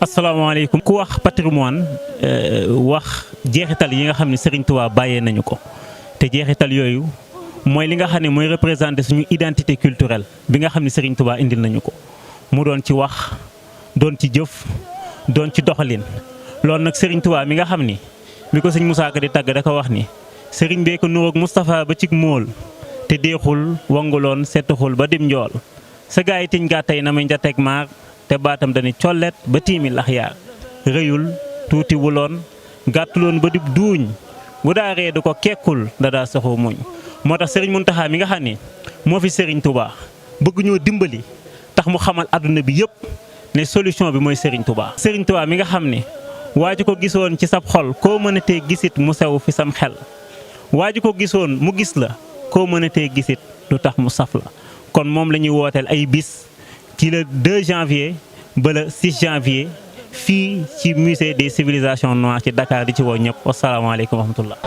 asalaamaaleykum ku wax patrimoine wax jeexital yi nga xam ne Serigne Touba bàyyee nañu ko te jeexital yooyu mooy li nga xam ne mooy représenter suñu identité culturelle bi nga xam ne Serigne Touba indil nañu ko mu doon ci wax doon ci jëf doon ci doxalin loolu nag Serigne Touba mi nga xam ni bi ko sëñ Moussa Ka di tàgg da ko wax ni Serigne bee ko nuroog Moustapha ba cig móol te deexul wanguloon setuxul ba dim njool sa gaa yi tiñ gaa tey na muy njateeg maar te baatam dañu collet ba tiimi lax yaar rëyul tuuti wuloon gàttuloon ba dib duuñ bu daa ree du ko kekkul da daa soxoo muñ moo tax Serigne Mountakha mi nga xam ni moo fi Serigne Touba bëgg ñoo dimbali tax mu xamal àdduna bi yëpp ne solution bi mooy Serigne Touba. Serigne Touba mi nga xam ni waa ji ko gisoon ci sab xol koo mënatee gisit mu sew fi sam xel waa ji ko gisoon mu gis la koo mënatee gisit du tax mu saf la kon moom la ñuy wooteel ay bis ci le 2 janvier ba le 6 janvier fii ci musée des civilisations noires ci Dakar di ci woo ñëpp wasalaamaaleykum wa rahmatullah